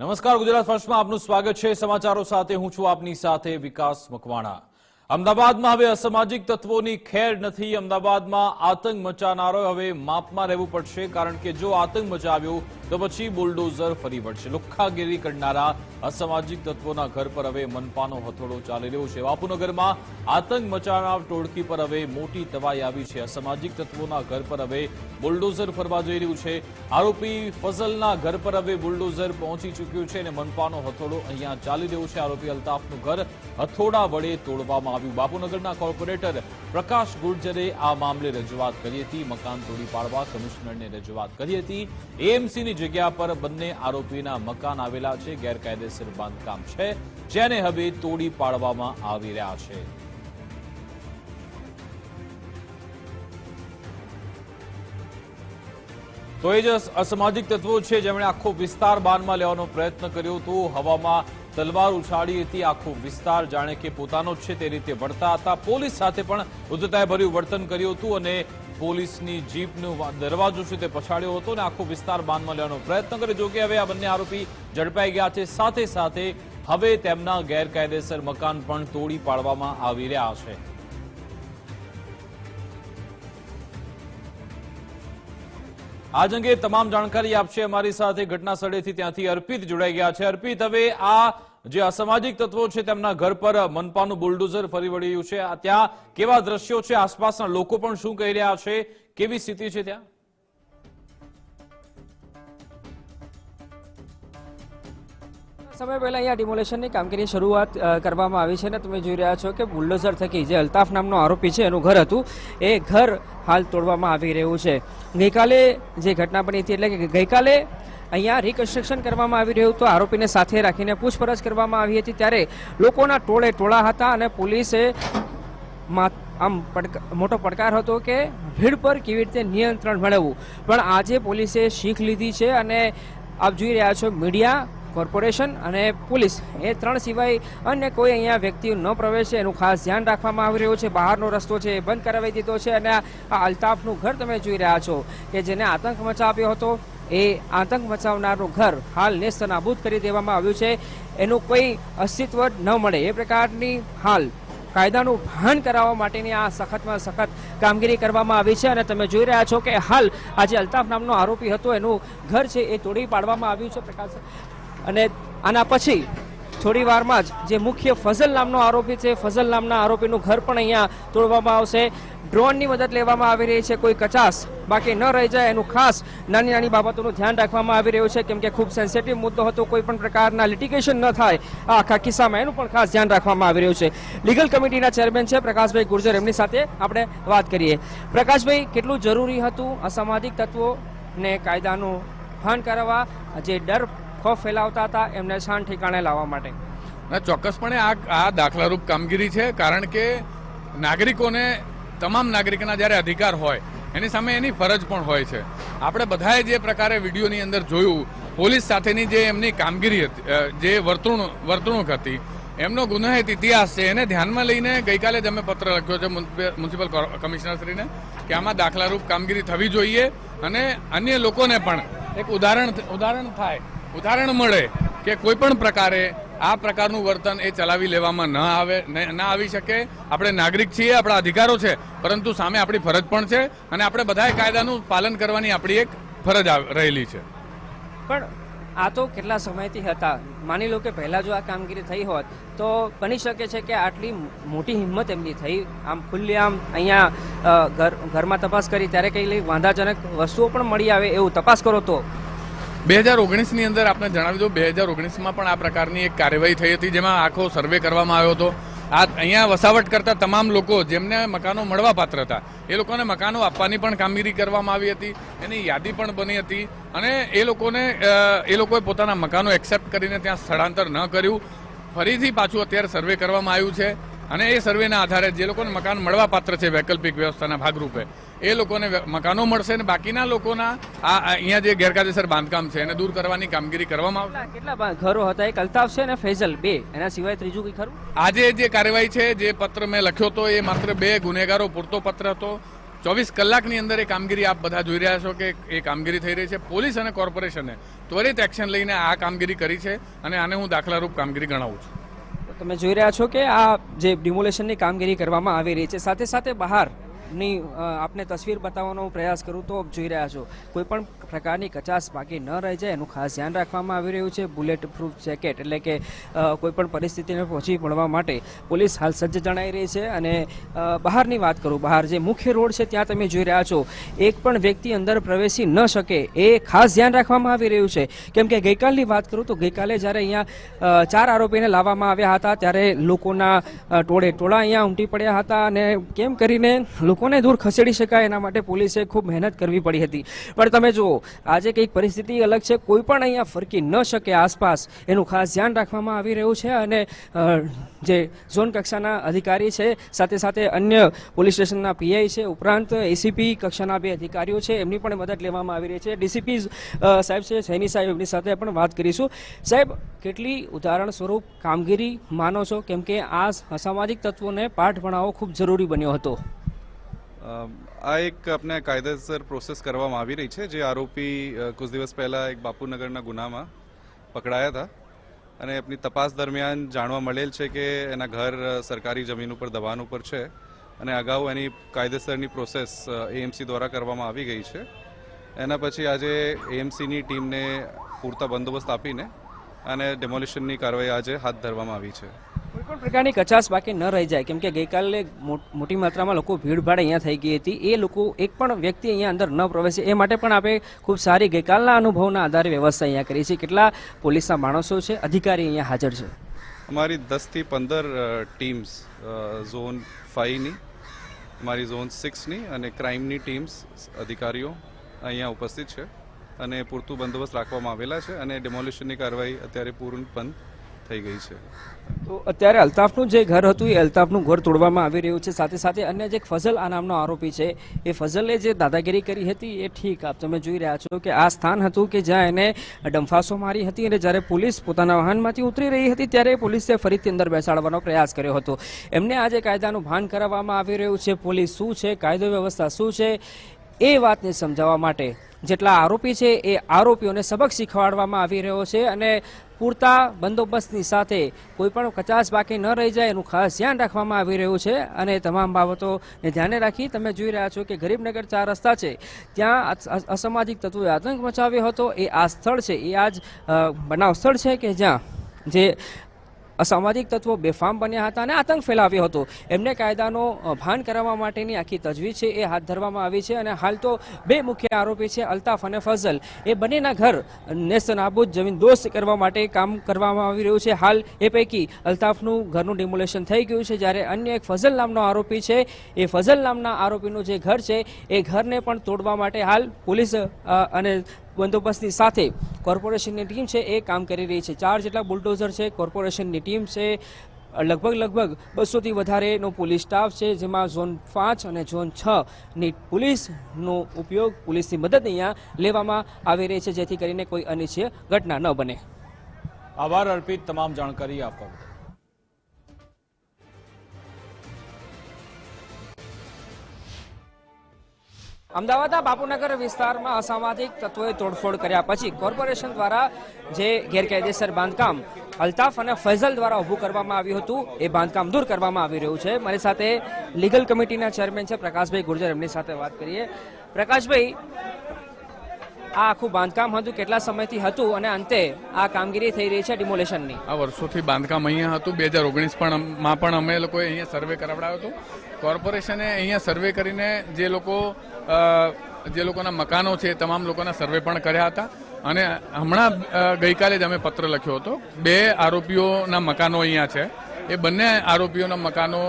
નમસ્કાર, ગુજરાત ફર્સ્ટમાં આપનું સ્વાગત છે। સમાચારો સાથે હું છું આપની સાથે વિકાસ મકવાણા। અમદાવાદમાં હવે અસામાજિક તત્વોની ખેર નથી। અમદાવાદમાં આતંક મચાવનારો હવે માપમાં રહેવું પડશે, કારણ કે જો આતંક મચાવ્યો તો પછી બુલડોઝર ફરી વળશે। લુખ્ખાગીરી કરનારા અસામાજિક તત્વોના ઘર પર હવે મનપાનો હથોડો ચાલી રહ્યો છે। બાપુનગરમાં આતંક મચાવનાર ટોળકી પર હવે મોટી તવાઈ આવી છે। અસામાજિક તત્વોના ઘર પર હવે બુલડોઝર ફરવા જઈ રહ્યું છે। આરોપી ફઝલના ઘર પર હવે બુલડોઝર પહોંચી ચૂક્યું છે અને મનપાનો હથોડો અહીંયા ચાલી રહ્યો છે। આરોપી અલ્તાફનું ઘર હથોડા વડે તોડવામાં આવ્યું। બાપુનગરના કોર્પોરેટર પ્રકાશ ગુર્જરે આ મામલે રજૂઆત કરી હતી। મકાન તોડી પાડવા કમિશનરને રજૂઆત કરી હતી। એએમસીની જગ્યા પર બંને આરોપીના મકાન આવેલા છે। ગેરકાયદેસર બાંધકામ છે, જેને હવે તોડી પાડવામાં આવી રહ્યા છે। તો એ જ અસામાજિક તત્વો છે જેમણે આખો વિસ્તાર બાનમાં લેવાનો પ્રયત્ન કર્યો હતો। હવામાં તલવાર ઉછાળી હતી। આખો વિસ્તાર જાણે કે પોતાનો જ છે તે રીતે વળતા હતા। પોલીસ સાથે પણ ઉદ્ધતાઈભર્યું વર્તન કર્યું હતું અને પોલીસની જીપનો દરવાજો છે તે પછાડ્યો હતો અને આખો વિસ્તાર બાનમાં લેવાનો પ્રયત્ન કર્યો। જો કે હવે આ બંને આરોપી ઝડપાઈ ગયા છે। સાથે સાથે હવે તેમના ગેરકાયદેસર મકાન પણ તોડી પાડવામાં આવી રહ્યા છે। આજ અંગે તમામ જાણકારી આપશે અમારી સાથે ઘટના સ્થળેથી ત્યાંથી અર્પિત જોડાઈ ગયા છે। અર્પિત, હવે આ જે અસામાજિક તત્વો છે તેમના ઘર પર મનપાનું બુલડોઝર ફરી વળ્યું છે, ત્યાં કેવા દ્રશ્યો છે? આસપાસના લોકો પણ શું કહી રહ્યા છે? કેવી સ્થિતિ છે ત્યાં? સમય પહેલા અહીંયા ડિમોલેશનની કામગીરી શરૂઆત કરવામાં આવી છે અને તમે જોઈ રહ્યા છો કે બુલડોઝર થકી જે અલ્તાફ નામનો આરોપી છે એનું ઘર હતું એ ઘર હાલ તોડવામાં આવી રહ્યું છે। ગઈકાલે જે ઘટના બની હતી એટલે કે ગઈકાલે અહીંયા રિકન્સ્ટ્રક્શન કરવામાં આવી રહ્યું હતું। આરોપીને સાથે રાખીને પૂછપરછ કરવામાં આવી હતી ત્યારે લોકોના ટોળે ટોળા હતા અને પોલીસે આમ મોટો પડકાર હતો કે ભીડ પર કેવી રીતે નિયંત્રણ મેળવવું। પણ આજે પોલીસે શીખ લીધી છે અને આપ જોઈ રહ્યા છો મીડિયા, કોર્પોરેશન અને પોલીસ એ ત્રણ સિવાય અન્ય કોઈ અહીંયા વ્યક્તિઓ ન પ્રવેશે એનું ખાસ ધ્યાન રાખવામાં આવી રહ્યું છે। બહારનો રસ્તો છે એ બંધ કરાવી દીધો છે અને આ અલ્તાફનું ઘર તમે જોઈ રહ્યા છો કે જેને આતંક મચાવ્યો હતો એ આતંક મચાવનારનું ઘર હાલ નેસ્તનાબૂદ કરી દેવામાં આવ્યું છે। એનું કોઈ અસ્તિત્વ ન મળે એ પ્રકારની હાલ કાયદાનું ભાન કરાવવા માટેની આ સખતમાં સખત કામગીરી કરવામાં આવી છે અને તમે જોઈ રહ્યા છો કે હાલ આજે અલ્તાફ નામનો આરોપી હતો એનું ઘર છે એ તોડી પાડવામાં આવ્યું છે પ્રકાશ। અને આના પછી થોડી વારમાં જ જે મુખ્ય ફઝલ નામનો આરોપી છે ફઝલ નામના આરોપીનું ઘર પણ અહીંયા તોડવામાં આવશે। ડ્રોનની મદદ લેવામાં આવી રહી છે, કોઈ કચાસ બાકી ન રહી જાય એનું ખાસ નાની નાની બાબતોનું ધ્યાન રાખવામાં આવી રહ્યું છે, કેમ કે ખૂબ સેન્સિટિવ મુદ્દો હતો। કોઈ પણ પ્રકારના લિટિગેશન ન થાય આ આખા કિસ્સામાં એનું પણ ખાસ ધ્યાન રાખવામાં આવી રહ્યું છે। લીગલ કમિટીના ચેરમેન છે પ્રકાશભાઈ ગુર્જર, એમની સાથે આપણે વાત કરીએ। પ્રકાશભાઈ, કેટલું જરૂરી હતું અસામાજિક તત્વોને કાયદાનું ભાન કરાવવા, જે ડર ખોફ ફેલાવતા હતા એમને શાન ઠેકાણે લાવવા માટે? ચોક્કસપણે આ દાખલારૂપ કામગીરી છે, કારણ કે નાગરિકોને તમામ નાગરિકોના જ્યારે અધિકાર હોય એની સામે એની ફરજ પણ હોય છે। આપણે બધાએ જે પ્રકારે વિડીયોની અંદર જોયું, પોલીસ સાથેની જે એમની કામગીરી હતી, જે વર્તણૂક હતી, એમનો ગુનાહિત ઇતિહાસ છે, એને ધ્યાનમાં લઈને ગઈકાલે જ અમે પત્ર લખ્યો છે મ્યુનિસિપલ કમિશનરશ્રીને કે આમાં દાખલારૂપ કામગીરી થવી જોઈએ અને અન્ય લોકોને પણ એક ઉદાહરણ મળે કે કોઈ પણ પ્રકારે આ પ્રકારનું વર્તન એ ચલાવી લેવામાં ન આવી શકે। આપણે નાગરિક છીએ, આપણા અધિકારો છે, પરંતુ સામે આપણી ફરજ પણ છે અને આપણે બધાએ કાયદાનું પાલન કરવાની આપણી એક ફરજ રહેલી છે। પણ આ તો કેટલા સમયથી હતા, માની લો કે પહેલા જો આ કામગીરી થઈ હોત તો બની શકે છે કે આટલી મોટી હિંમત એમની થઈ, આમ ખુલ્લી આમ અહીંયા ઘરમાં તપાસ કરી ત્યારે કઈ વાંધાજનક વસ્તુઓ પણ મળી આવે એવું તપાસ કરો તો 2019ની અંદર આપણે જણાવી દઉં, 2019માં પણ આ પ્રકારની એક કાર્યવાહી થઈ હતી, જેમાં આખો સર્વે કરવામાં આવ્યો હતો। આ અહીંયા વસાવટ કરતા તમામ લોકો જેમને મકાનો મળવા પાત્ર હતા એ લોકોને મકાનો આપવાની પણ કામગીરી કરવામાં આવી હતી, એની યાદી પણ બની હતી અને એ લોકોએ પોતાના મકાનો એક્સેપ્ટ કરીને ત્યાં સ્થળાંતર ન કર્યું। ફરીથી પાછું અત્યારે સર્વે કરવામાં આવ્યું છે અને એ સર્વેના આધારે જે લોકોને મકાન મળવા પાત્ર છે વૈકલ્પિક વ્યવસ્થાના ભાગરૂપે એ લોકોને મકાનો મળશે અને બાકીના લોકોના અહીંયા જે ગેરકાયદેસર બાંધકામ છે એને દૂર કરવાની કામગીરી કરવામાં આવશે। કેટલા ઘરો હતા? એક અલ્તાફ છે અને ફૈઝલ, બે, એના સિવાય ત્રીજું કઈ ખરું? આજે જે કાર્યવાહી છે, જે પત્ર મેં લખ્યો હતો એ માત્ર 2 ગુનેગારો પૂરતો પત્ર હતો। 24 કલાકની અંદર એ કામગીરી આપ બધા જોઈ રહ્યા છો કે એ કામગીરી થઈ રહી છે. પોલીસ અને કોર્પોરેશને ત્વરિત એક્શન લઈને આ કામગીરી કરી છે અને આને હું દાખલારૂપ કામગીરી ગણાવું છું. તમે જોઈ રહ્યા છો કે આ જે ડિમોલેશનની કામગીરી કરવામાં આવી રહી છે, સાથે સાથે બહારની આપને તસવીર બતાવવાનો પ્રયાસ કરું તો જોઈ રહ્યા છો કોઈ પણ પ્રકારની કચાશ બાકી ન રહી જાય એનું ખાસ ધ્યાન રાખવામાં આવી રહ્યું છે. બુલેટ પ્રૂફ જેકેટ એટલે કે કોઈ પણ પરિસ્થિતિને પહોંચી વળવા માટે પોલીસ હાલ સજ્જ જણાઈ રહી છે. અને બહારની વાત કરું, બહાર જે મુખ્ય રોડ છે ત્યાં તમે જોઈ રહ્યા છો એક પણ વ્યક્તિ અંદર પ્રવેશી ન શકે એ ખાસ ધ્યાન રાખવામાં આવી રહ્યું છે. કેમ કે ગઈકાલની વાત કરું તો ગઈકાલે જ્યારે અહીંયા 4 આરોપીને લાવવામાં આવ્યા હતા ત્યારે લોકોના ટોળા અહીંયા ઉમટી પડ્યા હતા અને કેમ કરીને લોકોને દૂર ખસેડી શકાય એના માટે પોલીસે ખૂબ મહેનત કરવી પડી હતી. પણ તમે જુઓ આજે કંઈક પરિસ્થિતિ અલગ છે, કોઈ પણ અહીંયા ફરકી ન શકે આસપાસ એનું ખાસ ધ્યાન રાખવામાં આવી રહ્યું છે. અને જે ઝોન કક્ષાના અધિકારી છે, સાથે સાથે અન્ય પોલીસ સ્ટેશનના પીઆઈ છે, ઉપરાંત એસીપી કક્ષાના 2 અધિકારીઓ છે, એમની પણ મદદ લેવામાં આવી રહી છે. ડીસીપી સાહેબ છે, સૈની સાહેબ, એમની સાથે પણ વાત કરીશું. સાહેબ, કેટલી ઉદાહરણ સ્વરૂપ કામગીરી માનો છો? કેમ કે આ અસામાજિક તત્વોને પાઠ ભણાવવો ખૂબ જરૂરી બન્યો હતો. આ એક આપણે કાયદેસર પ્રોસેસ કરવામાં આવી રહી છે. જે આરોપી કુછ દિવસ પહેલા એક બાપુનગરના ગુનામાં પકડાયા હતા અને એમની તપાસ દરમિયાન જાણવા મળેલ છે કે એના ઘર સરકારી જમીન ઉપર દબાણ ઉપર છે અને અગાઉ એની કાયદેસરની પ્રોસેસ એએમસી દ્વારા કરવામાં આવી ગઈ છે. એના પછી આજે એએમસીની ટીમને પૂરતા બંદોબસ્ત આપીને અને ડેમોલિશનની કાર્યવાહી આજે હાથ ધરવામાં આવી છે. કોઈ પણ પ્રકારની કચાશ બાકી ન રહી જાય, કેમ કે ગઈકાલે મોટી માત્રામાં લોકો ભીડભાડ અહીંયા થઈ ગઈ હતી. એ લોકો એક પણ વ્યક્તિ અહીંયા અંદર ન પ્રવેશે એ માટે પણ આપણે ખૂબ સારી ગઈકાલના અનુભવના આધારે વ્યવસ્થા અહીંયા કરી છે. કેટલા પોલીસના માણસો છે, અધિકારી અહીંયા હાજર છે? અમારી 10 થી 15 ટીમ્સ ઝોન 5ની, અમારી ઝોન 6ની અને ક્રાઇમની ટીમ્સ અધિકારીઓ અહીંયા ઉપસ્થિત છે અને પૂરતું બંદોબસ્ત રાખવામાં આવેલા છે અને ડેમોલિશનની કાર્યવાહી અત્યારે પૂર્ણ બંધ થઈ ગઈ છે. તો અત્યારે અલ્તાફનું જે ઘર હતું એ અલ્તાફનું ઘર તોડવામાં આવી રહ્યું છે. સાથે સાથે અન્ય જે ફઝલ આ નામનો આરોપી છે એ ફઝલે જે દાદાગીરી કરી હતી એ ઠીક આપ તમે જોઈ રહ્યા છો કે આ સ્થાન હતું કે જ્યાં એને ડંફાસો મારી હતી અને જ્યારે પોલીસ પોતાના વાહનમાંથી ઉતરી રહી હતી ત્યારે પોલીસે ફરીથી અંદર બેસાડવાનો પ્રયાસ કર્યો હતો. એમને આજે કાયદાનું ભાન કરાવવામાં આવી રહ્યું છે. પોલીસ શું છે, કાયદો વ્યવસ્થા શું છે, એ વાતને સમજાવવા માટે જેટલા આરોપી છે એ આરોપીઓને સબક શીખવાડવામાં આવી રહ્યો છે અને પૂરતા બંદોબસ્તની સાથે કોઈ પણ કચાશ બાકી ન રહી જાય એનું ખાસ ધ્યાન રાખવામાં આવી રહ્યું છે. અને તમામ બાબતોને ધ્યાને રાખી તમે જોઈ રહ્યા છો કે ગરીબનગર 4 રસ્તા છે ત્યાં અસામાજિક તત્વોએ આતંક મચાવ્યો હતો. એ આ સ્થળ છે, એ આ જ બનાવ સ્થળ છે કે જ્યાં જે અસામાજિક તત્વો બેફામ બન્યા હતા અને આતંક ફેલાવ્યો હતો. એમને કાયદાનો ભાન કરાવવા માટેની આખી તજવીજ છે એ હાથ ધરવામાં આવી છે. અને હાલ તો 2 મુખ્ય આરોપી છે અલ્તાફ અને ફઝલ, એ બંનેના ઘર નેસ્તનાબૂદ જમીન દોસ્ત કરવા માટે કામ કરવામાં આવી રહ્યું છે. હાલ એ પૈકી અલ્તાફનું ઘરનું ડિમોલેશન થઈ ગયું છે, જ્યારે અન્ય એક ફઝલ નામનો આરોપી છે એ ફઝલ નામના આરોપીનું જે ઘર છે એ ઘરને પણ તોડવા માટે હાલ પોલીસ અને બંદોબસ્તની સાથે કોર્પોરેશનની ટીમ છે એ કામ કરી રહી છે. 4 જેટલા બુલડોઝર છે, કોર્પોરેશનની ટીમ છે, લગભગ 200થી વધારેનો પોલીસ સ્ટાફ છે, જેમાં ઝોન 5 અને ઝોન 6ની પોલીસનો ઉપયોગ, પોલીસની મદદ અહીંયા લેવામાં આવી રહી છે જેથી કરીને કોઈ અનિચ્છનીય ઘટના ન બને. આભાર અર્પિત તમામ જાણકારી આપવા બદલ. અમદાવાદના બાપુનગર વિસ્તારમાં અસામાજિક તત્વોએ તોડફોડ કર્યા પછી કોર્પોરેશન દ્વારા જે ગેરકાયદેસર બાંધકામ અલ્તાફ અને ફૈઝલ દ્વારા ઊભું કરવામાં આવ્યું હતું એ બાંધકામ દૂર કરવામાં આવી રહ્યું છે. મારી સાથે લીગલ કમિટીના ચેરમેન છે પ્રકાશભાઈ ગુર્જર, એમની સાથે વાત કરીએ. પ્રકાશભાઈ, આ આખું બાંધકામ હતું, કેટલા સમયથી હતું અને અંતે આ કામગીરી થઈ રહી છે ડિમોલેશનની? આ વર્ષોથી બાંધકામ અહીંયા હતું. 2019 માં પણ અમે લોકોએ અહીંયા સર્વે કરાવડાવ્યો હતો. કોર્પોરેશને અહીંયા સર્વે કરીને જે લોકોના મકાનો છે તમામ લોકોના સર્વે પણ કર્યા હતા અને હમણાં ગઈકાલે જ અમે પત્ર લખ્યો હતો. 2 આરોપીઓના મકાનો અહીંયા છે, એ બંને આરોપીઓના મકાનો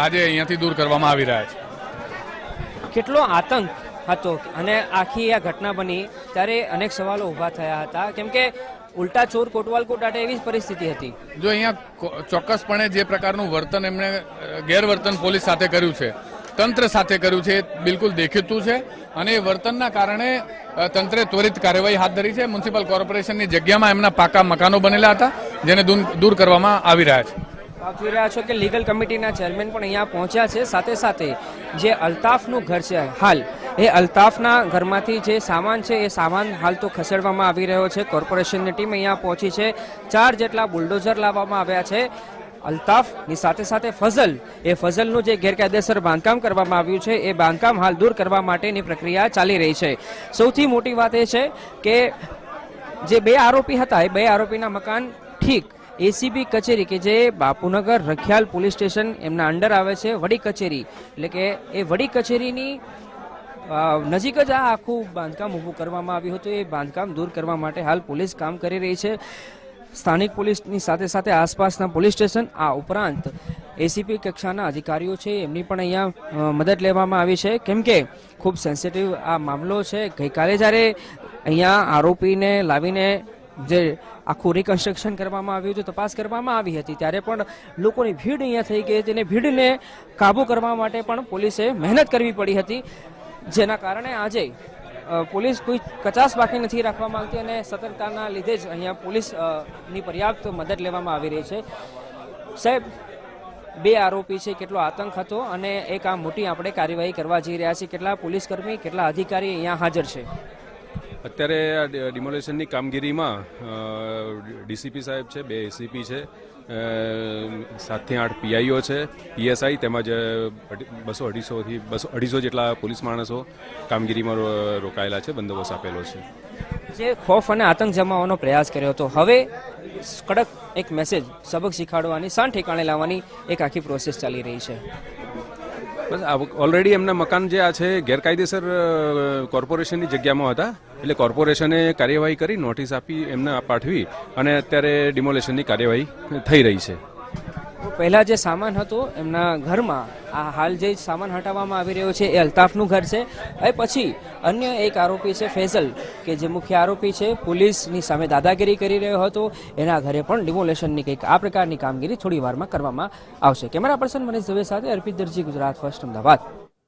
આજે અહીંયાથી દૂર કરવામાં આવી રહ્યા છે. કેટલો આતંક હતો અને આખી આ ઘટના બની ત્યારે અનેક સવાલો ઊભા થયા હતા, કેમ કે ઉલટા ચોર કોટવાલ કોટાટે એવી પરિસ્થિતિ હતી. જો અહીંયા ચોક્કસપણે જે પ્રકારનું વર્તન એમણે ગેરવર્તન પોલીસ સાથે કર્યું છે, તંત્ર સાથે કર્યું છે, એ બિલકુલ દેખીતું છે અને એ વર્તનના કારણે તંત્રે ત્વરિત કાર્યવાહી હાથ ધરી છે. મ્યુનિસિપલ કોર્પોરેશનની જગ્યામાં એમના પાકા મકાનો બનેલા હતા જેને દૂર કરવામાં આવી રહ્યા છે. આપ જોઈ રહ્યા છો કે લીગલ કમિટીના ચેરમેન પણ અહીંયા પહોંચ્યા છે. સાથે સાથે જે અલ્તાફનું ઘર છે હાલ એ અલ્તાફના ઘરમાંથી જે સામાન છે એ સામાન હાલ તો ખસેડવામાં આવી રહ્યો છે. કોર્પોરેશનની ટીમ અહીંયા પહોંચી છે. 4 જેટલા બુલડોઝર લાવવામાં આવ્યા છે. અલ્તાફની સાથે સાથે ફઝલનું જે ગેરકાયદેસર બાંધકામ કરવામાં આવ્યું છે એ બાંધકામ હાલ દૂર કરવા માટેની પ્રક્રિયા ચાલી રહી છે. સૌથી મોટી વાત એ છે કે જે 2 આરોપી હતા એ 2 આરોપીના મકાન ઠીક એસીબી કચેરી કે જે બાપુનગર રખિયાલ પોલીસ સ્ટેશન એમના અંડર આવે છે વડી કચેરી, એટલે કે એ વડી કચેરીની નજીક જ આ આખું બાંધકામ ઊભું કરવામાં આવ્યું હતું. એ બાંધકામ દૂર કરવા માટે હાલ પોલીસ કામ કરી રહી છે. સ્થાનિક પોલીસની સાથે સાથે આસપાસના પોલીસ સ્ટેશન આ ઉપરાંત એસીપી કક્ષાના અધિકારીઓ છે એમની પણ અહીંયા મદદ લેવામાં આવી છે. કેમ કે ખૂબ સેન્સિટિવ આ મામલો છે. ગઈકાલે જ્યારે અહીંયા આરોપીને લાવીને જે આખું રિકન્સ્ટ્રક્શન કરવામાં આવ્યું હતું, તપાસ કરવામાં આવી હતી, ત્યારે પણ લોકોની ભીડ અહીંયા થઈ ગઈ હતી અને ભીડને કાબૂ કરવા માટે પણ પોલીસે મહેનત કરવી પડી હતી. જેના કારણે આજે પોલીસ કોઈ કચાશ બાકી નથી રાખવા માંગતી અને સતર્કતાના લીધે જ અહીંયા પોલીસની પર્યાપ્ત મદદ લેવામાં આવી રહી છે. સાહેબ, 2 આરોપી છે, કેટલો આતંક હતો અને એક આ મોટી આપણે કાર્યવાહી કરવા જઈ રહ્યા છીએ. કેટલા પોલીસકર્મી, કેટલા અધિકારી અહીંયા હાજર છે? અત્યારે આ ડિમોલેશનની કામગીરીમાં ડીસીપી સાહેબ છે, 2 એસીપી છે, 7 થી 8 પીઆઈઓ છે, પીએસઆઈ તેમજ 200-250 જેટલા પોલીસ માણસો કામગીરીમાં રોકાયેલા છે, બંદોબસ્ત આપેલો છે. જે ખોફ અને આતંક જમાવવાનો પ્રયાસ કર્યો હતો, હવે કડક એક મેસેજ સબક શીખવાડવાની, શાન ઠેકાણે લાવવાની એક આખી પ્રોસેસ ચાલી રહી છે. બસ ઓલરેડી એમના મકાન જે આ છે ગેરકાયદેસર કોર્પોરેશનની જગ્યામાં હતા, એટલે કોર્પોરેશને કાર્યવાહી કરી, નોટિસ આપી, એમને પાઠવી અને અત્યારે ડિમોલેશનની કાર્યવાહી થઈ રહી છે. પહેલા જે સામાન હતો એમના ઘરમાં આ હાલ જે સામાન હટાવવામાં આવી રહ્યો છે એ અલ્તાફનું ઘર છે. એ પછી અન્ય એક આરોપી છે ફેઝલ, કે જે મુખ્ય આરોપી છે, પોલીસની સામે દાદાગીરી કરી રહ્યો હતો, એના ઘરે પણ ડિમોલેશનની કંઈક આ પ્રકારની કામગીરી થોડી વારમાં કરવામાં આવશે. કેમેરા પર્સન મનીષ દવે સાથે અર્પિત દરજી, ગુજરાત ફર્સ્ટ, અમદાવાદ.